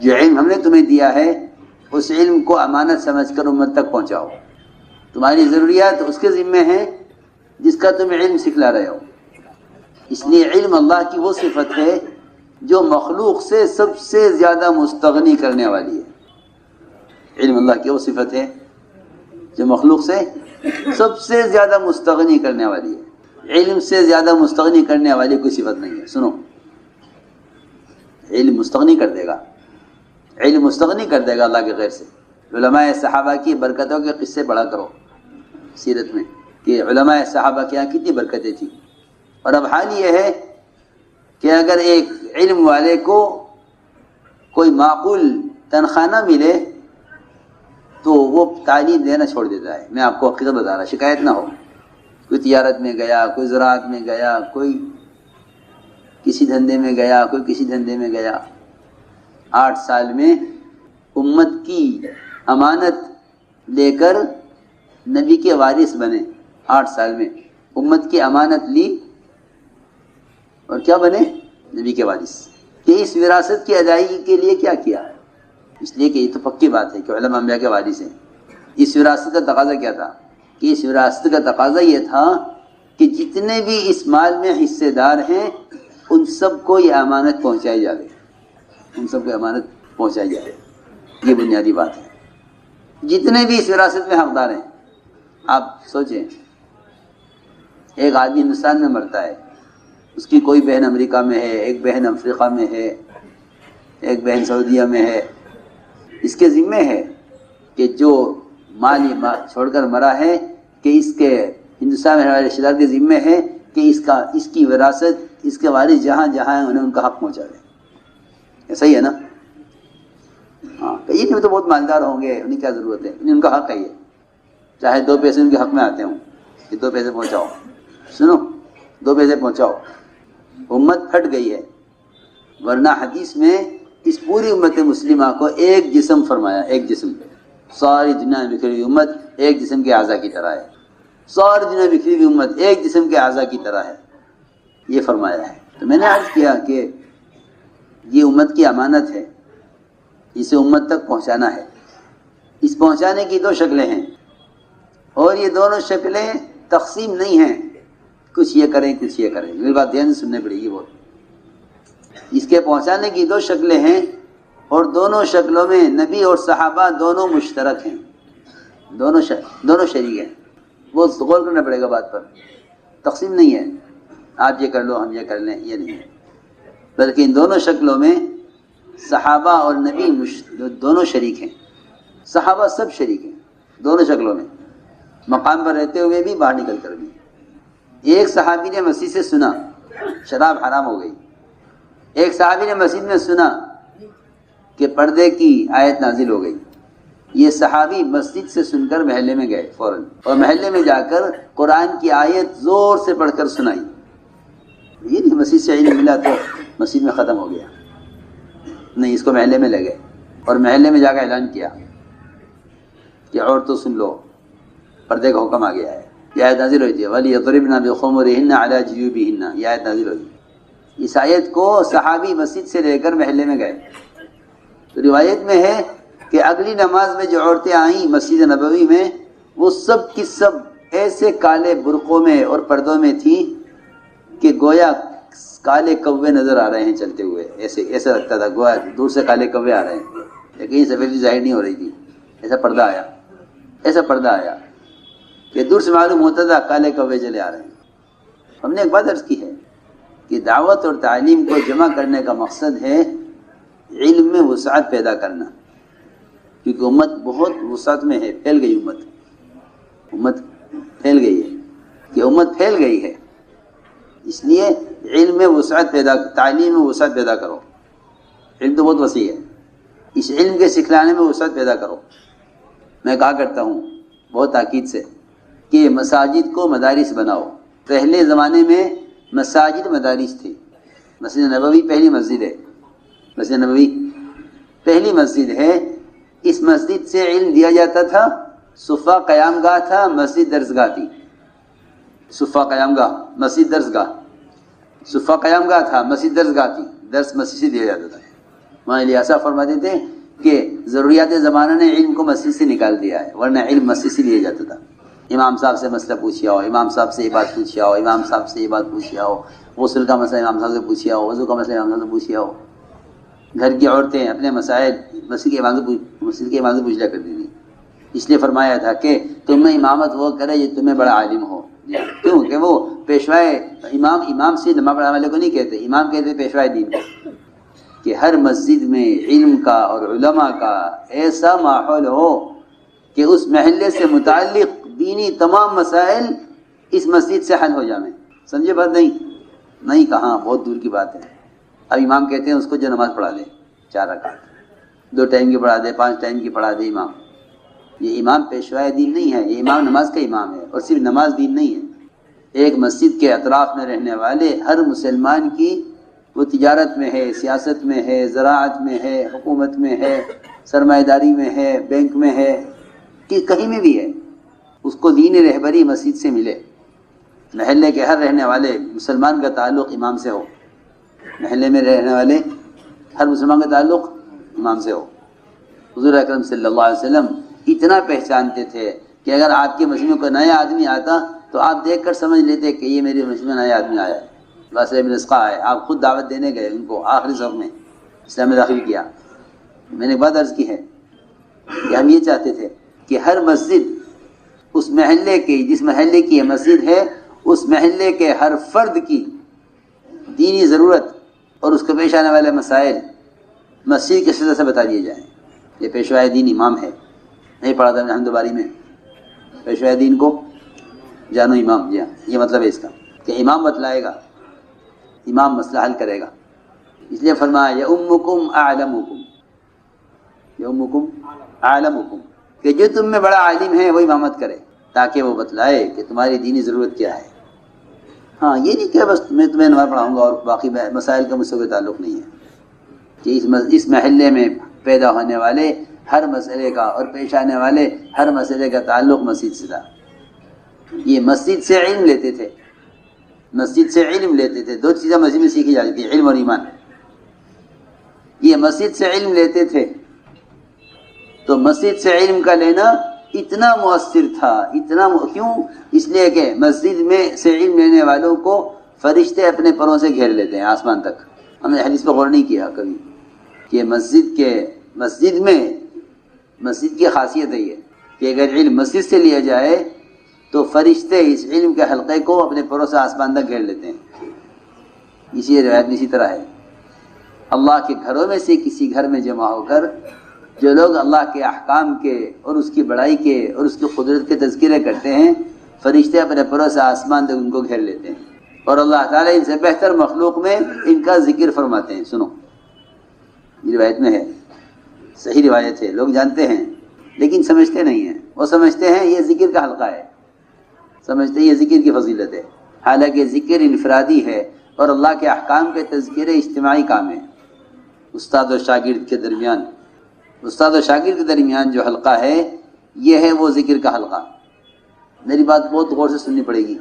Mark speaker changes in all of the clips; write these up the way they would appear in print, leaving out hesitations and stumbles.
Speaker 1: جو علم ہم نے تمہیں دیا ہے اس علم کو امانت سمجھ کر امت تک پہنچاؤ. تمہاری ضروریات اس کے ذمہ ہیں جس کا تم علم سکھلا رہے ہو. اس لیے علم اللہ کی وہ صفت ہے جو مخلوق سے سب سے زیادہ مستغنی کرنے والی ہے. علم اللہ کی وہ صفت ہے جو مخلوق سے سب سے زیادہ مستغنی کرنے والی ہے. علم سے زیادہ مستغنی کرنے والی کوئی صفت نہیں ہے. سنو، علم مستغنی کر دے گا، علم مستغنی کر دے گا اللہ کے غیر سے. علماء صحابہ کی برکتوں کے قصے پڑھا کرو سیرت میں کہ علماء صحابہ کے یہاں کتنی برکتیں تھیں. اور اب حال یہ ہے کہ اگر ایک علم والے کو کوئی معقول تنخواہ نہ ملے تو وہ تعلیم دینا چھوڑ دیتا ہے. میں آپ کو حقیقت بتا رہا، شکایت نہ ہو. کوئی تجارت میں گیا، کوئی زراعت میں گیا، کوئی کسی دھندے میں گیا، کوئی کسی دھندے میں گیا. 8 سال میں امت کی امانت لے کر نبی کے وارث بنے. 8 سال میں امت کی امانت لی اور کیا بنے؟ نبی کے وارث. کہ اس وراثت کی ادائیگی کے لیے کیا کیا ہے؟ اس لیے کہ یہ تو پکی بات ہے کہ علماء انبیاء کے وارث ہیں. اس وراثت کا تقاضا کیا تھا؟ کہ اس وراثت کا تقاضا یہ تھا کہ جتنے بھی اس مال میں حصے دار ہیں ان سب کو یہ امانت پہنچائی جائے. ان سب کو امانت پہنچائی جائے. یہ بنیادی بات ہے. جتنے بھی اس وراثت میں حقدار ہیں، آپ سوچیں ایک آدمی ہندوستان میں مرتا ہے، اس کی کوئی بہن امریکہ میں ہے، ایک بہن افریقہ میں ہے، ایک بہن سعودیہ میں ہے. اس کے ذمہ ہے کہ جو مال چھوڑ کر مرا ہے کہ اس کے ہندوستان میں رہنے والے رشتہ دار کے ذمہ ہے کہ اس کی وراثت، اس کے وارث جہاں جہاں ہیں انہیں ان کا حق پہنچا دیں. ایسا ہی ہے نا؟ ہاں، کئی تو بہت مالدار ہوں گے، انہیں کیا ضرورت ہے، انہیں ان کا حق ہے. یہ چاہے 2 پیسے ان کے حق میں آتے ہوں کہ 2 پیسے پہنچاؤ. سنو، 2 پیسے پہنچاؤ. امت پھٹ گئی ہے، ورنہ حدیث میں اس پوری امت مسلمہ کو ایک جسم فرمایا. ایک جسم. ساری دنیا میں بکھری ہوئی امت ایک جسم کے اعضاء کی طرح ہے. ساری دنیا میں بکھری ہوئی امت ایک جسم کے اعضاء کی طرح ہے، یہ فرمایا ہے. تو میں نے عرض کیا کہ یہ امت کی امانت ہے، اسے امت تک پہنچانا ہے. اس پہنچانے کی 2 شکلیں ہیں اور یہ دونوں شکلیں تقسیم نہیں ہیں. کچھ یہ کریں کچھ یہ کریں. میری بات دھیان سے سننے پڑے گی. بہت اس کے پہنچانے کی 2 شکلیں ہیں اور دونوں شکلوں میں نبی اور صحابہ دونوں مشترک ہیں. دونوں شریک ہیں. وہ غور کرنا پڑے گا بات پر. تقسیم نہیں ہے آپ یہ کر لو ہم یہ کر لیں، یہ نہیں ہے. بلکہ ان دونوں شکلوں میں صحابہ اور نبی دونوں شریک ہیں. صحابہ سب شریک ہیں دونوں شکلوں میں، مقام پر رہتے ہوئے بھی، باہر نکل کر بھی. ایک صحابی نے مسجد سے سنا شراب حرام ہو گئی. ایک صحابی نے مسجد میں سنا کہ پردے کی آیت نازل ہو گئی. یہ صحابی مسجد سے سن کر محلے میں گئے فوراً، اور محلے میں جا کر قرآن کی آیت زور سے پڑھ کر سنائی. یہ نہیں مسجد سے علم ملا تو مسجد میں ختم ہو گیا، نہیں، اس کو محلے میں لگے اور محلے میں جا کر اعلان کیا کہ عورتوں سن لو، پردے کا حکم آ گیا ہے. یہ آیت نازل ہوئی تھی وَلْيَضْرِبْنَ بِخُمُرِهِنَّ عَلَى جُيُوبِهِنَّ. یہ آیت نازل ہوئی. اس آیت کو صحابی مسجد سے لے کر محلے میں گئے. تو روایت میں ہے کہ اگلی نماز میں جو عورتیں آئیں مسجد نبوی میں، وہ سب کی سب ایسے کالے برقعوں میں اور پردوں میں تھیں کہ گویا کالے کوے نظر آ رہے ہیں چلتے ہوئے. ایسا لگتا تھا گویا دور سے کالے کوے آ رہے ہیں، لیکن سفیدی ظاہر نہیں ہو رہی تھی. ایسا پردہ آیا کہ دور سے معلوم ہوتا تھا کالے کوے چلے آ رہے ہیں. ہم نے ایک بات عرض کی ہے کہ دعوت اور تعلیم کو جمع کرنے کا مقصد ہے علم میں وسعت پیدا کرنا، کیونکہ امت بہت وسعت میں ہے، پھیل گئی امت پھیل گئی ہے. کہ امت پھیل گئی ہے، اس لیے علم میں وسعت تعلیم میں وسعت پیدا کرو. علم تو بہت وسیع ہے، اس علم کے سکھلانے میں وسعت پیدا کرو. میں کہا کرتا ہوں بہت تاکید سے کہ مساجد کو مدارس بناؤ. پہلے زمانے میں مساجد مدارس تھی. مسجد نبوی پہلی مسجد ہے، مسجد نبوی پہلی مسجد ہے. اس مسجد سے علم دیا جاتا تھا. صفہ قیام گاہ تھا، مسجد درسگاہ تھی. صفہ قیام گاہ مسجد درسگاہ، صفہ قیام گاہ تھا، مسجد درسگاہ تھی. درس مسجد سے دیا جاتا تھا. وہاں لیاسا فرماتے تھے کہ ضروریات زمانہ نے علم کو مسجد سے نکال دیا ہے، ورنہ علم مسجد سے لیا جاتا تھا۔ امام صاحب سے مسئلہ پوچھیا ہو، امام صاحب سے یہ بات پوچھیا ہو، امام صاحب سے یہ بات پوچھیا ہو، غسل کا مسئلہ امام صاحب سے پوچھیا ہو، وضو کا مسئلہ امام صاحب سے پوچھیا ہو۔ گھر کی عورتیں اپنے مسائل مسجد کے امام سے پوچھ لیا کرتی تھیں۔ اس لیے فرمایا تھا کہ تمہیں امامت وہ کرے جو تمہیں بڑا عالم ہو، کیوں کہ وہ پیشوائے امام سے نماز پڑھانے والے کو نہیں کہتے، امام کہتے پیشوائے دین کو، کہ ہر مسجد میں علم کا اور علماء کا ایسا ماحول ہو کہ اس محلے سے متعلق دینی تمام مسائل اس مسجد سے حل ہو جائیں۔ سمجھے بات؟ نہیں کہاں، بہت دور کی بات ہے۔ اب امام کہتے ہیں اس کو جو نماز پڑھا دے 4 رکعت، 2 ٹائم کی پڑھا دے، 5 ٹائم کی پڑھا دے امام۔ یہ امام پیشوائے دین نہیں ہے، یہ امام نماز کا امام ہے، اور صرف نماز دین نہیں ہے۔ ایک مسجد کے اطراف میں رہنے والے ہر مسلمان کی، وہ تجارت میں ہے، سیاست میں ہے، زراعت میں ہے، حکومت میں ہے، سرمایہ داری میں ہے، بینک میں ہے، کہ کہیں میں بھی ہے، اس کو دینی رہبری مسجد سے ملے۔ محلے کے ہر رہنے والے مسلمان کا تعلق امام سے ہو، محلے میں رہنے والے ہر مسلمان کا تعلق امام سے ہو۔ حضور اکرم صلی اللہ علیہ وسلم اتنا پہچانتے تھے کہ اگر آپ کے مسجد میں کوئی نیا آدمی آتا تو آپ دیکھ کر سمجھ لیتے کہ یہ میری مسجد میں نیا آدمی آیا ہے، واسطہ ابن اسقاء ہے، آپ خود دعوت دینے گئے ان کو، آخری صف میں اسلام میں داخل کیا۔ میں نے ایک بات عرض کی ہے کہ ہم یہ چاہتے تھے کہ ہر مسجد اس محلے کی، جس محلے کی یہ مسجد ہے، اس محلے کے ہر فرد کی دینی ضرورت اور اس کو پیش آنے والے مسائل مسجد کے سطح سے بتا دیے جائیں۔ یہ پیشوائے دین امام ہے، نہیں پڑھا تھا میں حمد باری میں، پیشوائے دین کو جانو امام، جی ہاں، یہ مطلب ہے اس کا کہ امام بتلائے گا، امام مسئلہ حل کرے گا۔ اس لیے فرمایا یؤمکم اعلمکم، یؤمکم اعلمکم، کہ جو تم میں بڑا عالم ہے وہ امامت کرے، تاکہ وہ بتلائے کہ تمہاری دینی ضرورت کیا ہے۔ ہاں یہ نہیں کہ بس میں تمہیں نماز پڑھاؤں گا اور باقی مسائل کا مجھ سے کوئی تعلق نہیں ہے، کہ اس محلے میں پیدا ہونے والے ہر مسئلے کا اور پیش آنے والے ہر مسئلے کا تعلق مسجد سے تھا۔ یہ مسجد سے علم لیتے تھے، مسجد سے علم لیتے تھے۔ 2 چیزیں مسجد میں سیکھی جاتی تھی، علم اور ایمان۔ یہ مسجد سے علم لیتے تھے، تو مسجد سے علم کا لینا اتنا مؤثر تھا، کیوں؟ اس لیے کہ مسجد میں سے علم لینے والوں کو فرشتے اپنے پروں سے گھیر لیتے ہیں آسمان تک۔ ہم نے حدیث پہ غور نہیں کیا کبھی کہ مسجد میں مسجد کی خاصیت ہے یہ کہ اگر علم مسجد سے لیا جائے تو فرشتے اس علم کے حلقے کو اپنے پروں سے آسمان تک گھیر لیتے ہیں۔ اسی روایت میں اسی طرح ہے، اللہ کے گھروں میں سے کسی گھر میں جمع ہو کر جو لوگ اللہ کے احکام کے اور اس کی بڑائی کے اور اس کی قدرت کے تذکرے کرتے ہیں، فرشتے اپنے پروں سے آسمان تک ان کو گھیر لیتے ہیں، اور اللہ تعالیٰ ان سے بہتر مخلوق میں ان کا ذکر فرماتے ہیں۔ سنو، یہ روایت میں ہے، صحیح روایت ہے، لوگ جانتے ہیں لیکن سمجھتے نہیں ہیں۔ وہ سمجھتے ہیں یہ ذکر کا حلقہ ہے، سمجھتے ہیں یہ ذکر کی فضیلت ہے، حالانکہ ذکر انفرادی ہے اور اللہ کے احکام کے تذکرے اجتماعی کام ہے۔ استاد و شاگرد کے درمیان جو حلقہ ہے یہ ہے وہ ذکر کا حلقہ۔ میری بات بہت غور سے سننی پڑے گی،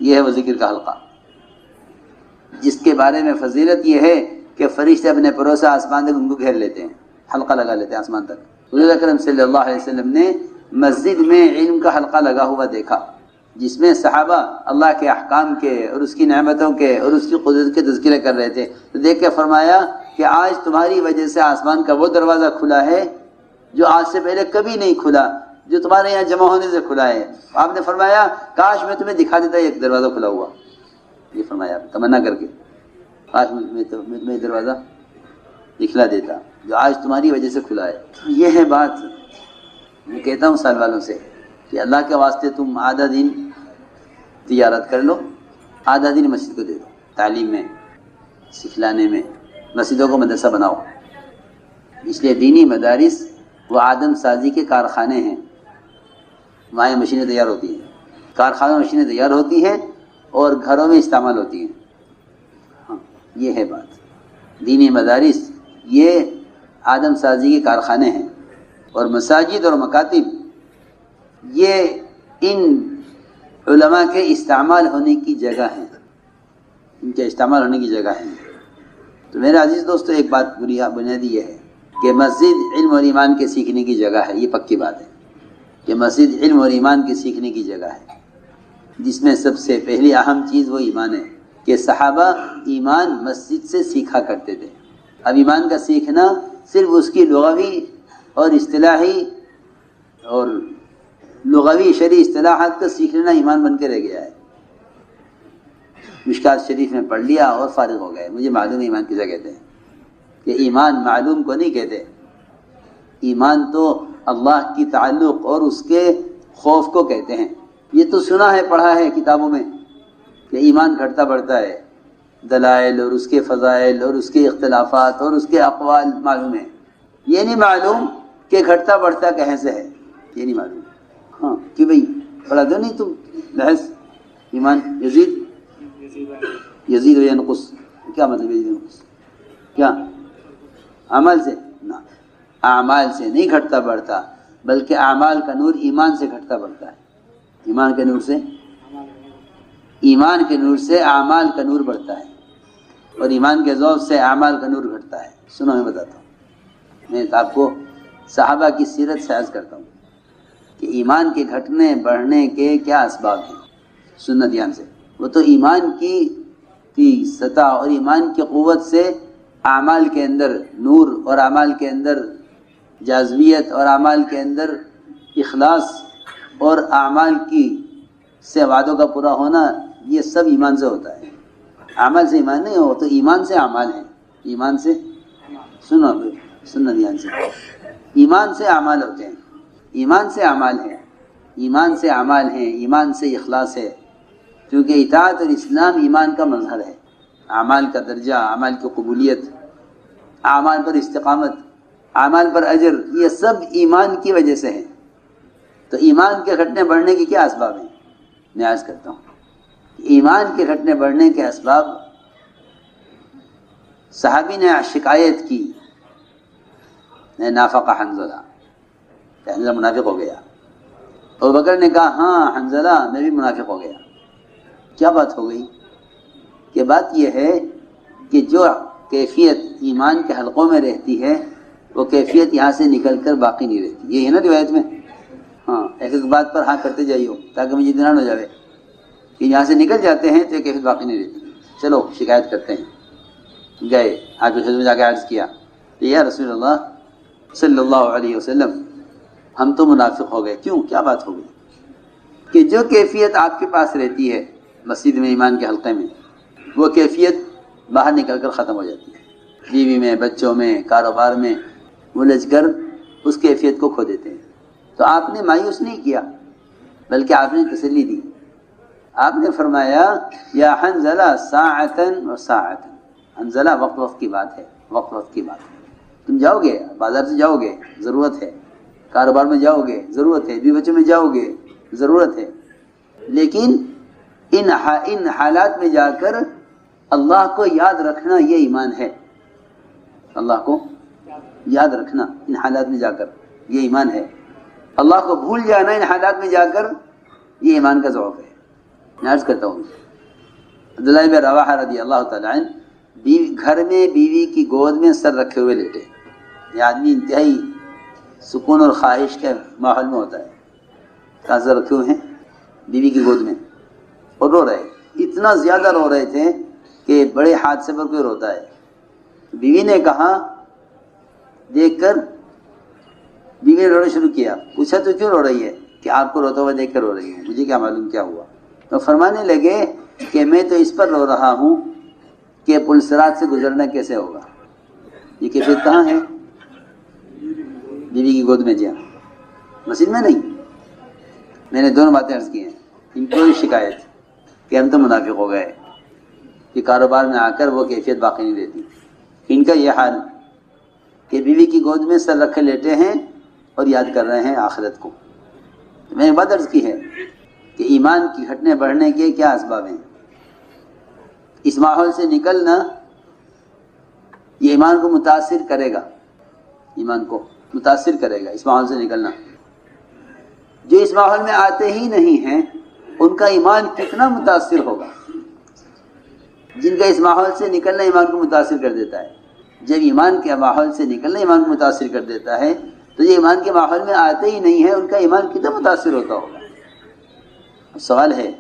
Speaker 1: یہ ہے وہ ذکر کا حلقہ جس کے بارے میں فضیلت یہ ہے کہ فرشتے اپنے پروں سے آسمان تک ان کو گھیر لیتے ہیں، حلقہ لگا لیتے ہیں آسمان تک۔ حضور اکرم صلی اللہ علیہ وسلم نے مسجد میں علم کا حلقہ لگا ہوا دیکھا، جس میں صحابہ اللہ کے احکام کے اور اس کی نعمتوں کے اور اس کی قدرت کے تذکرے کر رہے تھے، تو دیکھ کے فرمایا کہ آج تمہاری وجہ سے آسمان کا وہ دروازہ کھلا ہے جو آج سے پہلے کبھی نہیں کھلا، جو تمہارے یہاں جمع ہونے سے کھلا ہے۔ آپ نے فرمایا کاش میں تمہیں دکھا دیتا ایک دروازہ کھلا ہوا، یہ فرمایا تمنا کر کے، کاش میں دروازہ دکھلا دیتا جو آج تمہاری وجہ سے کھلا ہے۔ یہ ہے بات، میں کہتا ہوں سال والوں سے کہ اللہ کے واسطے تم آدھا دن تجارت کر لو، آدھا دن مسجد کو دے دو، تعلیم میں، سکھلانے میں، مسجدوں کو مدرسہ بناؤ۔ اس لیے دینی مدارس وہ آدم سازی کے کارخانے ہیں، وہاں مشینیں تیار ہوتی ہیں، کارخانوں میں مشینیں تیار ہوتی ہیں اور گھروں میں استعمال ہوتی ہیں۔ ہاں یہ ہے بات، دینی مدارس یہ آدم سازی کے کارخانے ہیں، اور مساجد اور مکاتب یہ ان علماء کے استعمال ہونے کی جگہ ہیں، ان کے استعمال ہونے کی جگہ ہیں۔ تو میرے عزیز دوستو، ایک بات بنیادی یہ ہے کہ مسجد علم اور ایمان کے سیکھنے کی جگہ ہے. یہ پکی بات ہے کہ مسجد علم اور ایمان کے سیکھنے کی جگہ ہے، جس میں سب سے پہلی اہم چیز وہ ایمان ہے کہ صحابہ ایمان مسجد سے سیکھا کرتے تھے. اب ایمان کا سیکھنا صرف اس کی لغوی اور اصطلاحی اور لغوی شرعی اصطلاحات کا سیکھ لینا ایمان بن کے رہ گیا ہے. مشکات شریف میں پڑھ لیا اور فارغ ہو گئے. مجھے معلوم ہے ایمان کسے کہتے ہیں، کہ ایمان معلوم کو نہیں کہتے. ایمان تو اللہ کی تعلق اور اس کے خوف کو کہتے ہیں. یہ تو سنا ہے، پڑھا ہے کتابوں میں کہ ایمان گھٹتا بڑھتا ہے. دلائل اور اس کے فضائل اور اس کے اختلافات اور اس کے اقوال معلوم ہے. یہ نہیں معلوم کہ گھٹتا بڑھتا کہیں سے ہے، یہ نہیں معلوم. ہاں کہ بھئی پڑھا دو نہیں تم بحث ایمان یزید و ینقص. کیا مطلب یزید و ینقص؟ کیا عمل سے؟ نہ، اعمال سے نہیں گھٹتا بڑھتا، بلکہ اعمال کا نور ایمان سے گھٹتا بڑھتا ہے. ایمان کے نور سے اعمال کا نور بڑھتا ہے، اور ایمان کے ذوق سے اعمال کا نور گھٹتا ہے. سنو میں بتاتا ہوں. میں آپ کو صحابہ کی سیرت سے عرض کرتا ہوں کہ ایمان کے گھٹنے بڑھنے کے کیا اسباب ہیں. سننا دھیان سے. وہ تو ایمان کی سطح اور ایمان کی قوت سے اعمال کے اندر نور اور اعمال کے اندر جاذبیت اور اعمال کے اندر اخلاص اور اعمال کی سے وعدوں کا پورا ہونا، یہ سب ایمان سے ہوتا ہے. اعمال سے ایمان نہیں ہو تو ایمان سے اعمال ہے. ایمان سے سننا دھیان سے. ایمان سے اعمال ہوتے ہیں، ایمان سے اعمال ہیں، ایمان سے اعمال ہیں، ایمان سے اخلاص ہے. کیونکہ اطاعت اور اسلام ایمان کا مظہر ہے. اعمال کا درجہ، اعمال کی قبولیت، اعمال پر استقامت، اعمال پر اجر، یہ سب ایمان کی وجہ سے ہے. تو ایمان کے گھٹنے بڑھنے کے کیا اسباب ہیں؟ میں عرض کرتا ہوں. ایمان کے گھٹنے بڑھنے کے اسباب، صحابی نے شکایت کی، نافق حنظلہ، کہ حنظلہ منافق ہو گیا. ابو بکر نے کہا ہاں حنظلہ میں بھی منافق ہو گیا. کیا بات ہو گئی؟ کہ بات یہ ہے کہ جو کیفیت ایمان کے حلقوں میں رہتی ہے وہ کیفیت یہاں سے نکل کر باقی نہیں رہتی. یہ ہے نا روایت میں. ہاں، ایک ایک بات پر ہاں کرتے جائیے تاکہ مجھے اطمینان ہو جائے کہ یہاں سے نکل جاتے ہیں تو یہ کیفیت باقی نہیں رہتی. چلو شکایت کرتے ہیں. گئے آج حضرت میں جا کے عرض کیا کہ یا رسول اللہ صلی اللہ علیہ وسلم، ہم تو منافق ہو گئے. کیوں؟ کیا بات ہو گئی؟ کہ جو کیفیت آپ کے پاس رہتی ہے مسجد میں، ایمان کے حلقے میں، وہ کیفیت باہر نکل کر ختم ہو جاتی ہے. بیوی میں، بچوں میں، کاروبار میں الجھ کر اس کیفیت کو کھو دیتے ہیں. تو آپ نے مایوس نہیں کیا، بلکہ آپ نے تسلی دی. آپ نے فرمایا یا حنظلہ ساعتن و ساعتن. حنظلہ وقت کی بات ہے، وقت کی بات ہے. تم جاؤ گے، بازار سے جاؤ گے، ضرورت ہے. کاروبار میں جاؤ گے، ضرورت ہے. بیوی بچوں میں جاؤ گے، ضرورت ہے. لیکن ان حالات میں جا کر اللہ کو یاد رکھنا یہ ایمان ہے. اللہ کو یاد رکھنا ان حالات میں جا کر یہ ایمان ہے. اللہ کو بھول جانا ان حالات میں جا کر یہ ایمان کا ذوق ہے. میں عرض کرتا ہوں، عبداللہ بن رواحہ رضی اللہ تعالیٰ عنہ گھر میں بیوی کی گود میں سر رکھے ہوئے لیٹے. یہ آدمی انتہائی سکون اور خواہش کے ماحول میں ہوتا ہے. سر رکھے ہوئے ہیں بیوی کی گود میں اور رو رہے. اتنا زیادہ رو رہے تھے کہ بڑے حادثے پر کوئی روتا ہے. بیوی نے کہا، دیکھ کر بیوی نے رونا شروع کیا. پوچھا تو کیوں رو رہی ہے؟ کہ آپ کو روتا ہوا دیکھ کر رو رہی ہے. مجھے کیا معلوم کیا ہوا. تو فرمانے لگے کہ میں تو اس پر رو رہا ہوں کہ پل صراط سے گزرنا کیسے ہوگا. یہ کیفیت کہاں ہے؟ بیوی کی گود میں. جی ہاں، مسجد میں نہیں. میں نے دونوں باتیں عرض کی ہیں. ان کو شکایت کہ ہم تو منافق ہو گئے، کہ کاروبار میں آ کر وہ کیفیت باقی نہیں رہتی. ان کا یہ حال کہ بیوی کی گود میں سر رکھے لیٹے ہیں اور یاد کر رہے ہیں آخرت کو. میں نے بات عرض کی ہے کہ ایمان کی گھٹنے بڑھنے کے کیا اسباب ہیں. اس ماحول سے نکلنا یہ ایمان کو متاثر کرے گا. ایمان کو متاثر کرے گا اس ماحول سے نکلنا. جو اس ماحول میں آتے ہی نہیں ہیں ان کا ایمان کتنا متاثر ہوگا. جن کا اس ماحول سے نکلنا ایمان کو متاثر کر دیتا ہے. جب ایمان کے ماحول سے نکلنا ایمان کو متاثر کر دیتا ہے تو یہ ایمان کے ماحول میں آتے ہی نہیں ہے، ان کا ایمان کتنا متاثر ہوتا ہوگا. سوال ہے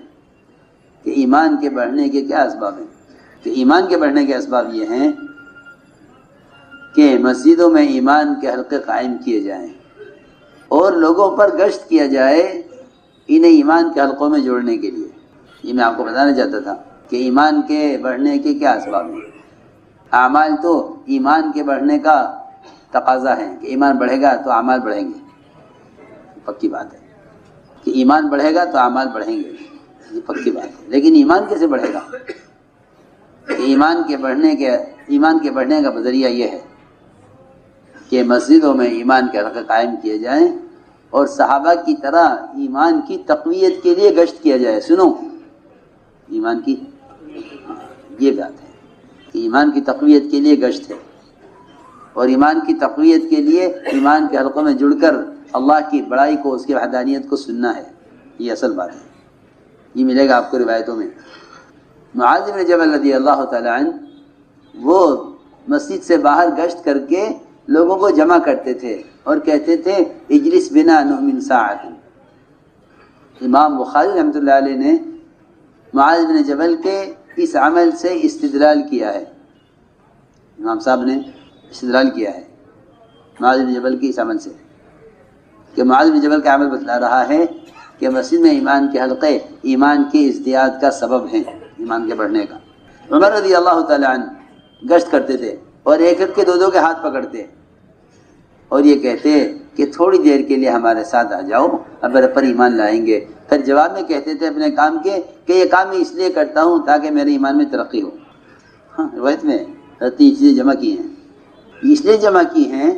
Speaker 1: کہ ایمان کے بڑھنے کے کیا اسباب ہیں؟ کہ ایمان کے بڑھنے کے اسباب یہ ہیں کہ مسجدوں میں ایمان کے حلقے قائم کیے جائیں اور لوگوں پر گشت کیا جائے انہیں ایمان کے حلقوں میں جوڑنے کے لیے. یہ میں آپ کو بتانا چاہتا تھا کہ ایمان کے بڑھنے کے کیا اسباب ہیں. اعمال تو ایمان کے بڑھنے کا تقاضا ہے کہ ایمان بڑھے گا تو اعمال بڑھیں گے، پکی بات ہے کہ ایمان بڑھے گا تو اعمال بڑھیں گے، یہ پکی بات ہے. لیکن ایمان کیسے بڑھے گا؟ کہ ایمان کے بڑھنے کا ذریعہ یہ ہے کہ مسجدوں میں ایمان کے حلقے قائم کیے جائیں اور صحابہ کی طرح ایمان کی تقویت کے لیے گشت کیا جائے. سنو، ایمان کی یہ بات ہے کہ ایمان کی تقویت کے لیے گشت ہے اور ایمان کی تقویت کے لیے ایمان کے حلقوں میں جڑ کر اللہ کی بڑائی کو، اس کی وحدانیت کو سننا ہے. یہ اصل بات ہے. یہ ملے گا آپ کو روایتوں میں. معاذ بن جبل رضی اللہ تعالی عنہ وہ مسجد سے باہر گشت کر کے لوگوں کو جمع کرتے تھے اور کہتے تھے اجلس بنا نؤمن ساعۃ. امام بخاری رحمۃ اللہ علیہ نے معاذ بن جبل کے اس عمل سے استدلال کیا ہے. امام صاحب نے استدلال کیا ہے معاذ بن جبل کے اس عمل سے کہ معاذ بن جبل کا عمل بتلا رہا ہے کہ مسجد میں ایمان کے حلقے ایمان کے ازدیاد کا سبب ہیں، ایمان کے بڑھنے کا. عمر رضی اللہ تعالی عنہ گشت کرتے تھے اور ایک ایک کے دو کے ہاتھ پکڑتے اور یہ کہتے کہ تھوڑی دیر کے لیے ہمارے ساتھ آ جاؤ، اب پر ایمان لائیں گے. پھر جواب میں کہتے تھے اپنے کام کے کہ یہ کام میں اس لیے کرتا ہوں تاکہ میرے ایمان میں ترقی ہو. روایت میں تین چیزیں جمع کی ہیں. اس لیے جمع کی ہیں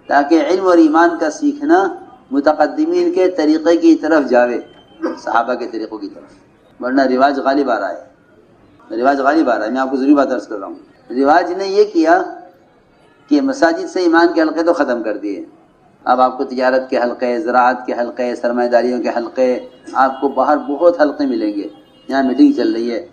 Speaker 1: تاکہ علم اور ایمان کا سیکھنا متقدمین کے طریقے کی طرف جاوے، صحابہ کے طریقوں کی طرف. ورنہ رواج غالب آ رہا ہے، میں آپ کو ضروری بات عرض کر رہا ہوں. رواج نے یہ کیا کہ مساجد سے ایمان کے حلقے تو ختم کر دیے. اب آپ کو تجارت کے حلقے، زراعت کے حلقے، سرمایہ داریوں کے حلقے، آپ کو باہر بہت حلقے ملیں گے. یہاں میٹنگ چل رہی ہے